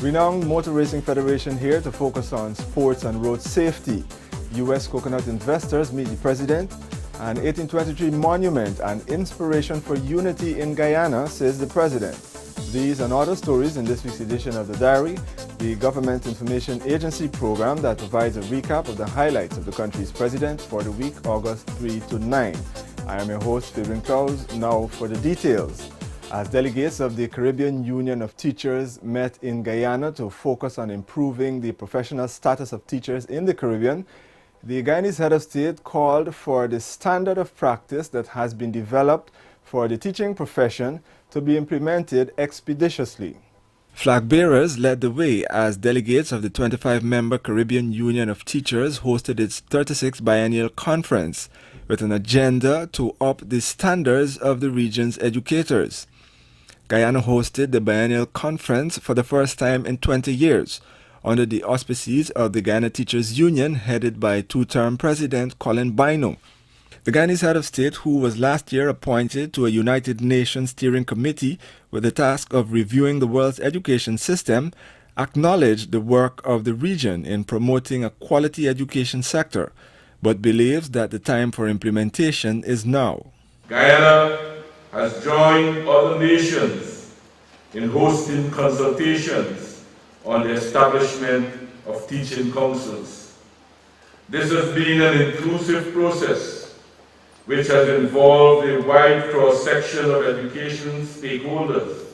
Renowned Motor Racing Federation here to focus on sports and road safety. U.S. coconut investors meet the president. An 1823 monument and inspiration for unity in Guyana, says the president. These and other stories in this week's edition of The Diary, the Government Information Agency program that provides a recap of the highlights of the country's president for the week August 3 to 9. I am your host, Fabian Klaus. Now for the details. As delegates of the Caribbean Union of Teachers met in Guyana to focus on improving the professional status of teachers in the Caribbean, the Guyanese head of state called for the standard of practice that has been developed for the teaching profession to be implemented expeditiously. Flag bearers led the way as delegates of the 25-member Caribbean Union of Teachers hosted its 36th biennial conference with an agenda to up the standards of the region's educators. Guyana hosted the biennial conference for the first time in 20 years under the auspices of the Guyana Teachers Union headed by two-term President Colin Bino. The Guyanese head of state, who was last year appointed to a United Nations steering committee with the task of reviewing the world's education system, acknowledged the work of the region in promoting a quality education sector, but believes that the time for implementation is now. Guyana has joined other nations in hosting consultations on the establishment of teaching councils. This has been an inclusive process which has involved a wide cross-section of education stakeholders,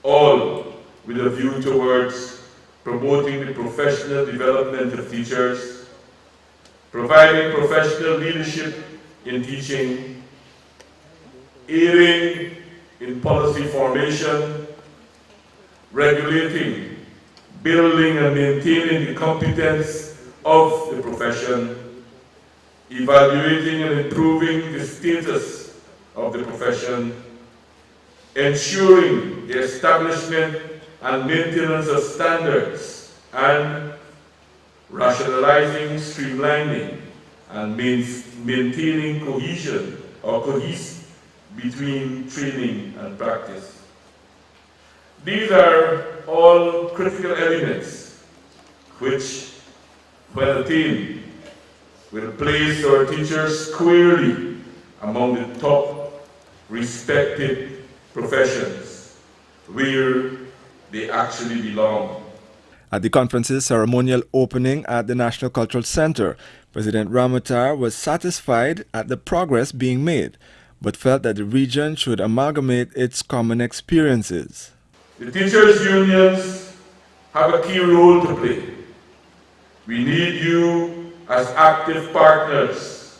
all with a view towards promoting the professional development of teachers, providing professional leadership in teaching, aiding in policy formation, regulating, building and maintaining the competence of the profession, evaluating and improving the status of the profession, ensuring the establishment and maintenance of standards, and rationalizing, streamlining, and maintaining cohesion or cohese between training and practice. These are all critical elements which, when attained, will place our teachers squarely among the top respected professions where they actually belong. At the conference's ceremonial opening at the National Cultural Center, President Ramotar was satisfied at the progress being made, but felt that the region should amalgamate its common experiences. The teachers' unions have a key role to play. We need you as active partners,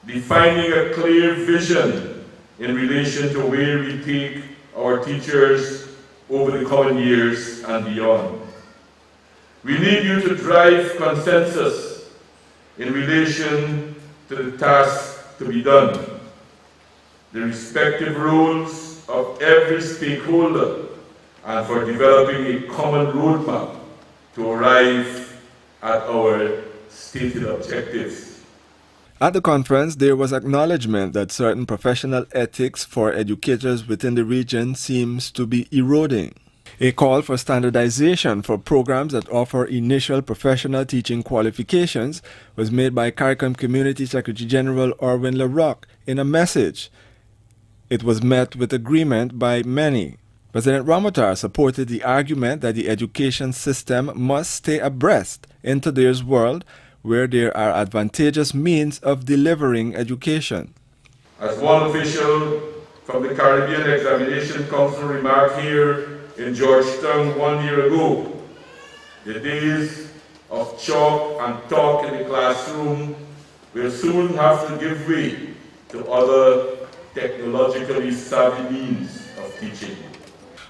defining a clear vision in relation to where we take our teachers over the coming years and beyond. We need you to drive consensus in relation to the task to be done, the respective roles of every stakeholder, and for developing a common roadmap to arrive at our stated objectives. At the conference, there was acknowledgement that certain professional ethics for educators within the region seems to be eroding. A call for standardization for programs that offer initial professional teaching qualifications was made by CARICOM Community Secretary General Orwin LaRock in a message. It was met with agreement by many. President Ramotar supported the argument that the education system must stay abreast in today's world where there are advantageous means of delivering education. As one official from the Caribbean Examination Council remarked here in Georgetown 1 year ago, the days of chalk and talk in the classroom will soon have to give way to other technologically savvy means of teaching.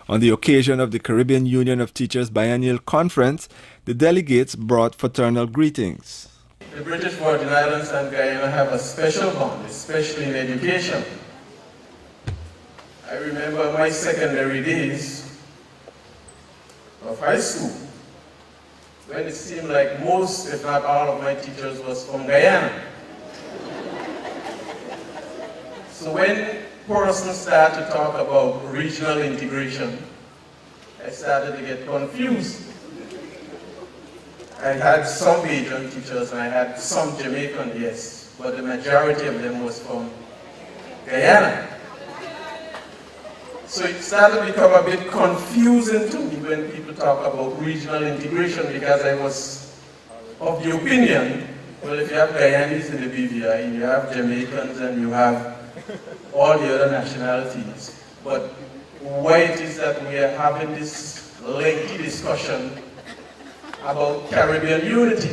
On the occasion of the Caribbean Union of Teachers Biennial Conference, the delegates brought fraternal greetings. The British Virgin Islands and Guyana have a special bond, especially in education. I remember my secondary days of high school, when it seemed like most, if not all, of my teachers was from Guyana. So when persons start to talk about regional integration, I started to get confused. I had some Bajan teachers and I had some Jamaican, yes, but the majority of them was from Guyana. So it started to become a bit confusing to me when people talk about regional integration, because I was of the opinion, well, if you have Guyanese in the BVI, you have Jamaicans and you have all the other nationalities. But why it is that we are having this lengthy discussion about Caribbean unity?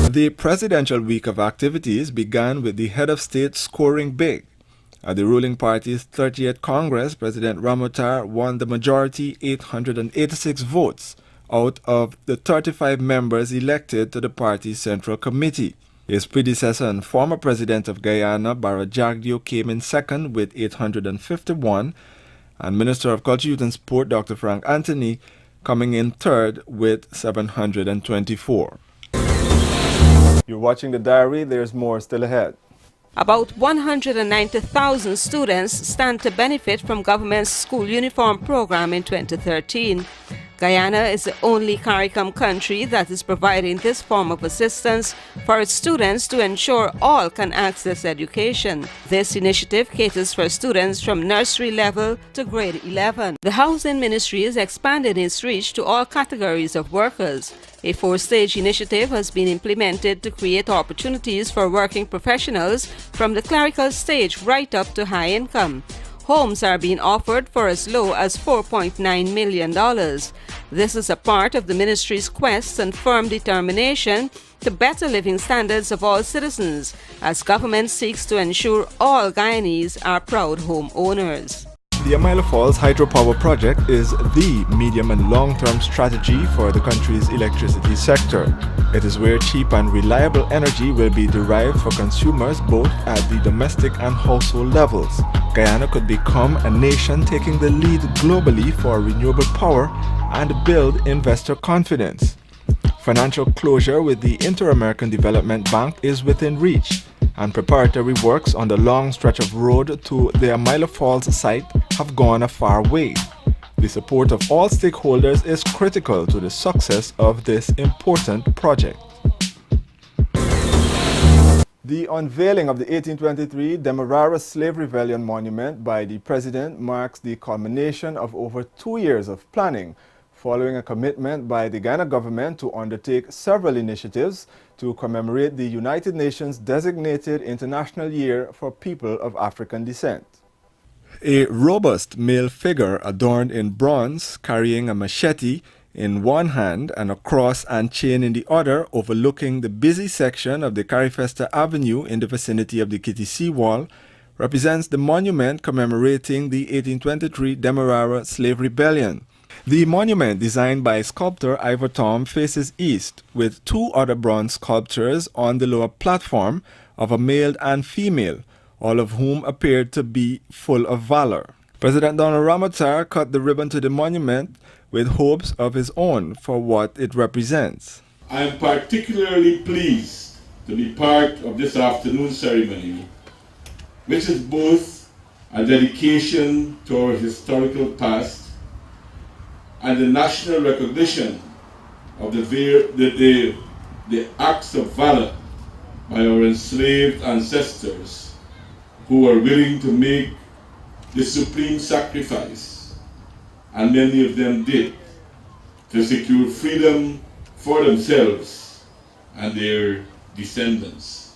The presidential week of activities began with the head of state scoring big. At the ruling party's 30th Congress, President Ramotar won the majority, 886 votes, out of the 35 members elected to the party's Central Committee. His predecessor and former president of Guyana, Barra Jagdeo, came in second with 851, and Minister of Culture, Youth and Sport, Dr. Frank Anthony, coming in third with 724. You're watching The Diary. There's more still ahead. About 190,000 students stand to benefit from government's school uniform program in 2013. Guyana is the only CARICOM country that is providing this form of assistance for its students to ensure all can access education. This initiative caters for students from nursery level to grade 11. The Housing Ministry is expanding its reach to all categories of workers. A 4-stage initiative has been implemented to create opportunities for working professionals from the clerical stage right up to high income. Homes are being offered for as low as $4.9 million. This is a part of the ministry's quest and firm determination to better living standards of all citizens, as government seeks to ensure all Guyanese are proud homeowners. The Amalia Falls Hydropower Project is the medium and long-term strategy for the country's electricity sector. It is where cheap and reliable energy will be derived for consumers both at the domestic and household levels. Guyana could become a nation taking the lead globally for renewable power and build investor confidence. Financial closure with the Inter-American Development Bank is within reach, and preparatory works on the long stretch of road to the Amalia Falls site have gone a far way. The support of all stakeholders is critical to the success of this important project. The unveiling of the 1823 Demerara Slave Rebellion Monument by the President marks the culmination of over 2 years of planning, following a commitment by the Guyana government to undertake several initiatives to commemorate the United Nations designated International Year for People of African Descent. A robust male figure adorned in bronze, carrying a machete in one hand and a cross and chain in the other, overlooking the busy section of the Carifesta Avenue in the vicinity of the Kitty Seawall, represents the monument commemorating the 1823 Demerara Slave Rebellion. The monument, designed by sculptor Ivor Tom, faces east, with 2 other bronze sculptures on the lower platform of a male and female, all of whom appeared to be full of valor. President Donald Ramotar cut the ribbon to the monument with hopes of his own for what it represents. I am particularly pleased to be part of this afternoon ceremony, which is both a dedication to our historical past and the national recognition of the acts of valor by our enslaved ancestors who were willing to make the supreme sacrifice, and many of them did, to secure freedom for themselves and their descendants.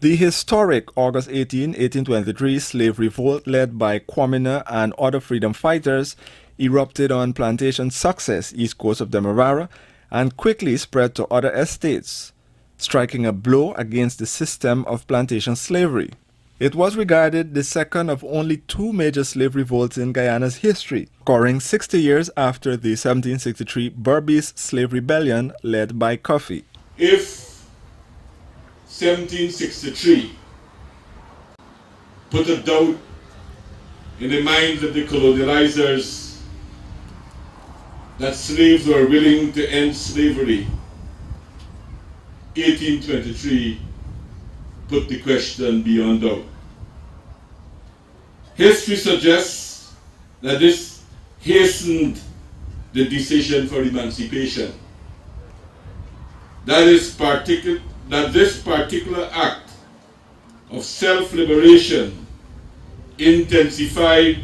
The historic August 18, 1823 slave revolt led by Kwamina and other freedom fighters erupted on Plantation Success, east coast of Demerara, and quickly spread to other estates, striking a blow against the system of plantation slavery. It was regarded the second of only 2 major slave revolts in Guyana's history, occurring 60 years after the 1763 Berbice Slave Rebellion led by Coffee. If 1763 put a doubt in the minds of the colonializers that slaves were willing to end slavery, 1823 put the question beyond doubt. History suggests that this hastened the decision for emancipation. That this particular act of self-liberation intensified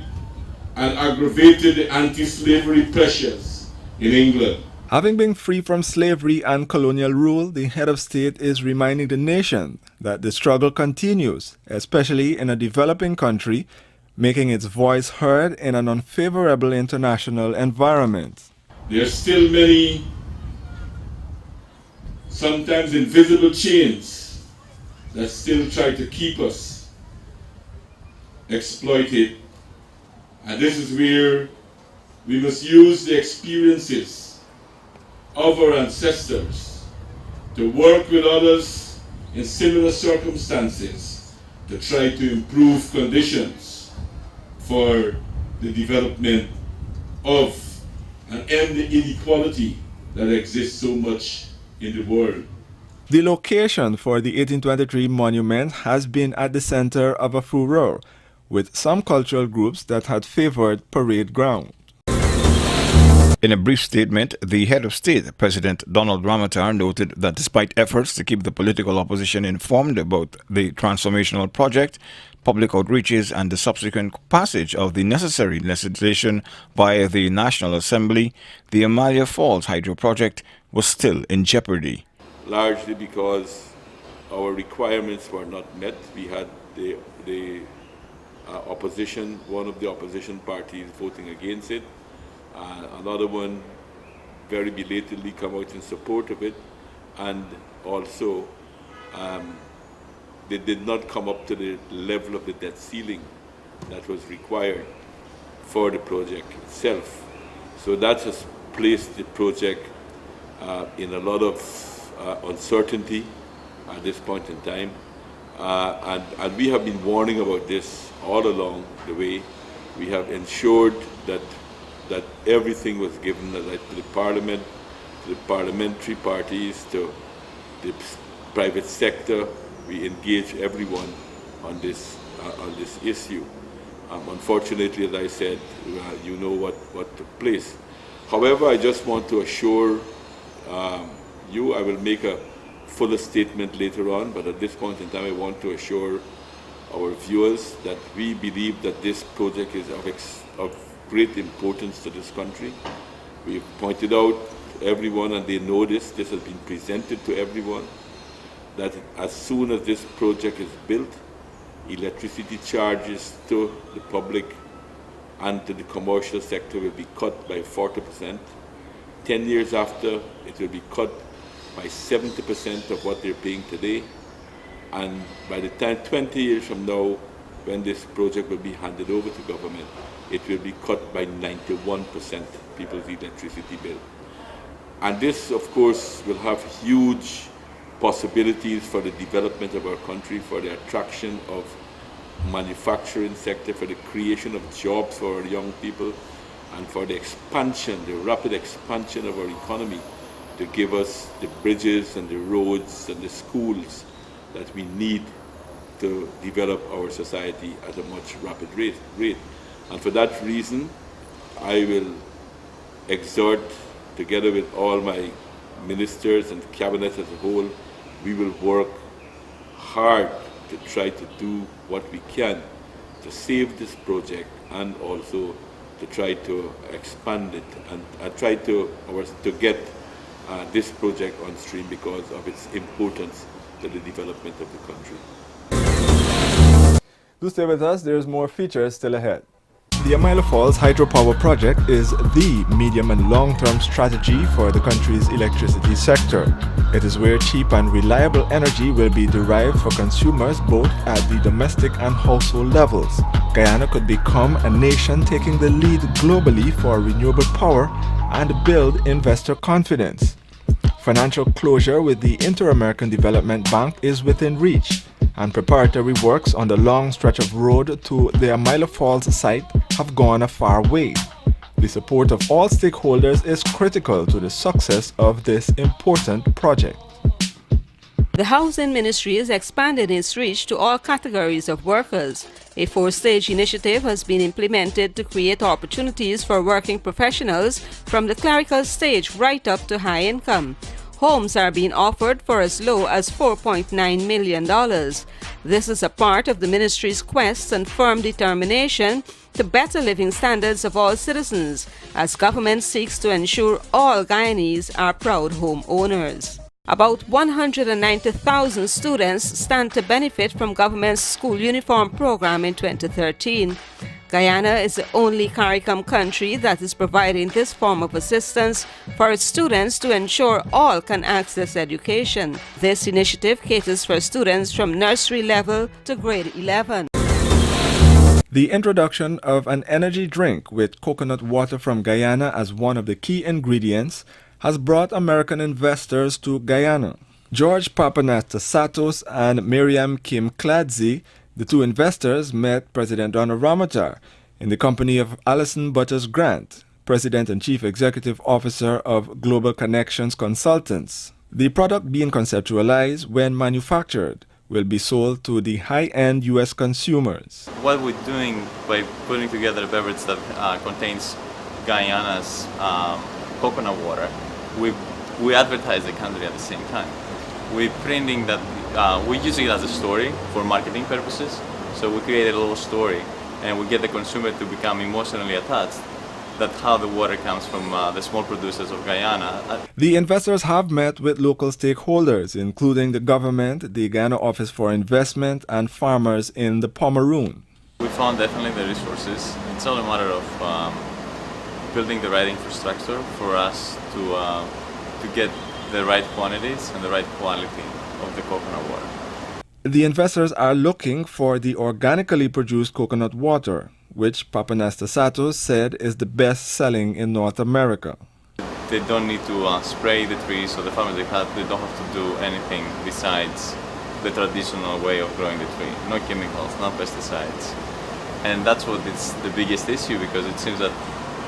and aggravated the anti-slavery pressures in England. Having been free from slavery and colonial rule, the head of state is reminding the nation that the struggle continues, especially in a developing country, making its voice heard in an unfavorable international environment. There are still many, sometimes invisible chains that still try to keep us exploited. And this is where we must use the experiences of our ancestors to work with others in similar circumstances to try to improve conditions for the development of and end the inequality that exists so much in the world. The location for the 1823 monument has been at the center of a furor, with some cultural groups that had favored parade ground. In a brief statement, the head of state, President Donald Ramotar, noted that despite efforts to keep the political opposition informed about the transformational project, public outreaches and the subsequent passage of the necessary legislation by the National Assembly, the Amalia Falls Hydro project was still in jeopardy. Largely because our requirements were not met. We had the opposition, one of the opposition parties voting against it, another one very belatedly come out in support of it, and also they did not come up to the level of the debt ceiling that was required for the project itself. So that has placed the project in a lot of uncertainty at this point in time. And we have been warning about this all along the way. We have ensured that everything was given to the Parliament, to the parliamentary parties, to the private sector. We engage everyone on this issue. Unfortunately, as I said, you know what took place. However, I just want to assure you, I will make a fuller statement later on, but at this point in time I want to assure our viewers that we believe that this project is of great importance to this country. We've pointed out to everyone, and they know this has been presented to everyone, that as soon as this project is built, electricity charges to the public and to the commercial sector will be cut by 40%. 10 years after, it will be cut by 70% of what they're paying today. And by the time 20 years from now, when this project will be handed over to government, it will be cut by 91% people's electricity bill. And this, of course, will have huge possibilities for the development of our country, for the attraction of manufacturing sector, for the creation of jobs for our young people, and for the expansion, the rapid expansion of our economy to give us the bridges and the roads and the schools that we need to develop our society at a much rapid rate. And for that reason, I will exhort, together with all my ministers and cabinet as a whole, we will work hard to try to do what we can to save this project and also to try to expand it and try to get this project on stream because of its importance to the development of the country. Do stay with us, there's more features still ahead. The Amalia Falls Hydropower Project is the medium and long-term strategy for the country's electricity sector. It is where cheap and reliable energy will be derived for consumers both at the domestic and household levels. Guyana could become a nation taking the lead globally for renewable power and build investor confidence. Financial closure with the Inter-American Development Bank is within reach, and preparatory works on the long stretch of road to the Amalia Falls site have gone a far way. The support of all stakeholders is critical to the success of this important project. The Housing Ministry is expanding its reach to all categories of workers. A four-stage initiative has been implemented to create opportunities for working professionals from the clerical stage right up to high income. Homes are being offered for as low as $4.9 million. This is a part of the ministry's quest and firm determination to better living standards of all citizens, as government seeks to ensure all Guyanese are proud homeowners. About 190,000 students stand to benefit from government's school uniform program in 2013. Guyana is the only CARICOM country that is providing this form of assistance for its students to ensure all can access education. This initiative caters for students from nursery level to grade 11. The introduction of an energy drink with coconut water from Guyana as one of the key ingredients has brought American investors to Guyana. George Papanastas and Miriam Kim Cladzi, the two investors, met President Donald Ramotar in the company of Alison Butters Grant, President and Chief Executive Officer of Global Connections Consultants. The product being conceptualized when manufactured will be sold to the high-end U.S. consumers. What we're doing by putting together a beverage that contains Guyana's coconut water, we advertise the country at the same time. We're printing that, we use it as a story for marketing purposes. So we create a little story and we get the consumer to become emotionally attached. That's how the water comes from the small producers of Guyana. The investors have met with local stakeholders, including the government, the Guyana Office for Investment, and farmers in the Pomeroon. We found definitely the resources. It's all a matter of building the right infrastructure for us to get the right quantities and the right quality of the coconut water. The investors are looking for the organically produced coconut water, which Papanastas said is the best selling in North America. They don't need to spray the trees, so the farmers they don't have to do anything besides the traditional way of growing the tree. No chemicals, no pesticides. And that's what is the biggest issue, because it seems that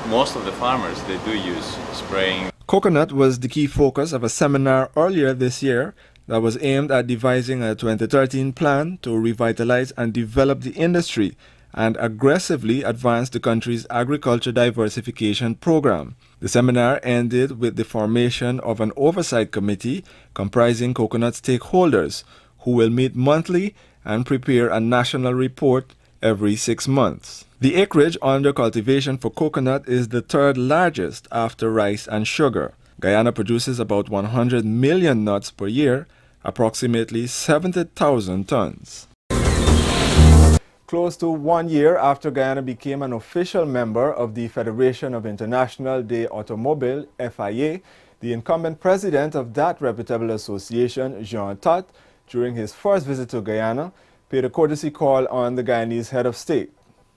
most of the farmers, they do use spraying. Coconut was the key focus of a seminar earlier this year that was aimed at devising a 2013 plan to revitalize and develop the industry and aggressively advance the country's agriculture diversification program. The seminar ended with the formation of an oversight committee comprising coconut stakeholders who will meet monthly and prepare a national report every 6 months. The acreage under cultivation for coconut is the third largest after rice and sugar. Guyana produces about 100 million nuts per year, approximately 70,000 tons. Close to 1 year after Guyana became an official member of the Federation of International des Automobiles, FIA, the incumbent president of that reputable association, Jean Tot, during his first visit to Guyana, paid a courtesy call on the Guyanese head of state.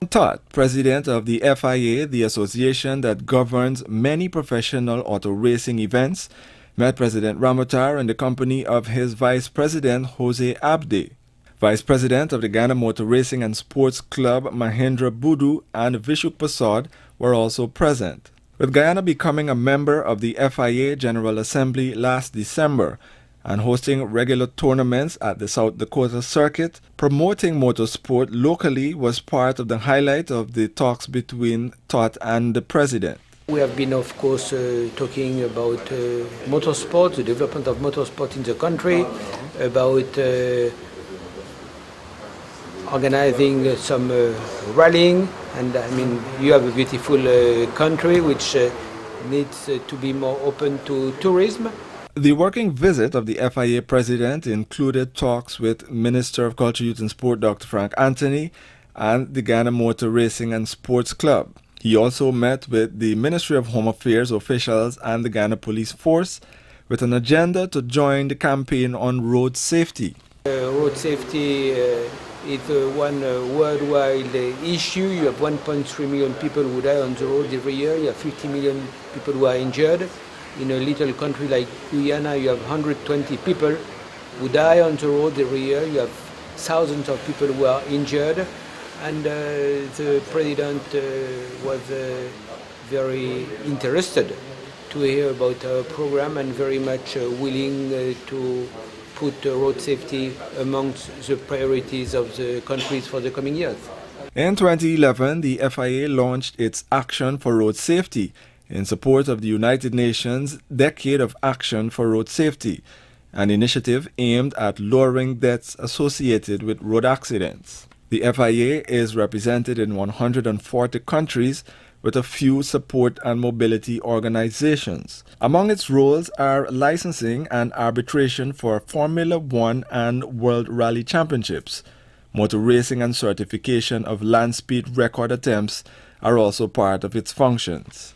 Tot, president of the FIA, the association that governs many professional auto racing events, met President Ramotar in the company of his vice president, Jose Abde. Vice President of the Guyana Motor Racing and Sports Club, Mahendra Budu, and Vishuk Prasad were also present. With Guyana becoming a member of the FIA General Assembly last December and hosting regular tournaments at the South Dakota circuit, promoting motorsport locally was part of the highlight of the talks between Tot and the president. We have been, of course, talking about motorsport, the development of motorsport in the country, about organizing some rallying, and I mean, you have a beautiful country which needs to be more open to tourism. The working visit of the FIA president included talks with Minister of Culture, Youth and Sport Dr. Frank Anthony and the Guyana Motor Racing and Sports Club. He also met with the Ministry of Home Affairs officials and the Guyana Police Force with an agenda to join the campaign on road safety. Road safety is one worldwide issue. You have 1.3 million people who die on the road every year. You have 50 million people who are injured. In a little country like Guyana, you have 120 people who die on the road every year. You have thousands of people who are injured. And the president was very interested to hear about our program and very much willing to put road safety amongst the priorities of the countries for the coming years. In 2011, the FIA launched its Action for Road Safety in support of the United Nations Decade of Action for Road Safety, an initiative aimed at lowering deaths associated with road accidents. The FIA is represented in 140 countries with a few support and mobility organizations. Among its roles are licensing and arbitration for Formula One and World Rally Championships. Motor racing and certification of land speed record attempts are also part of its functions.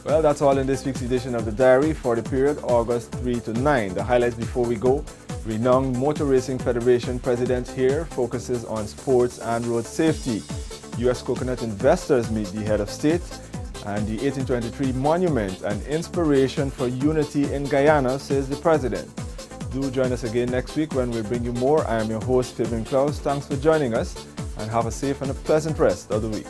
Well, that's all in this week's edition of the Diary for the period August 3 to 9. The highlights before we go: renowned Motor Racing Federation president here focuses on sports and road safety. U.S. coconut investors meet the head of state, and the 1823 monument an inspiration for unity in Guyana, says the president. Do join us again next week when we bring you more. I am your host, Fabian Klaus. Thanks for joining us, and have a safe and a pleasant rest of the week.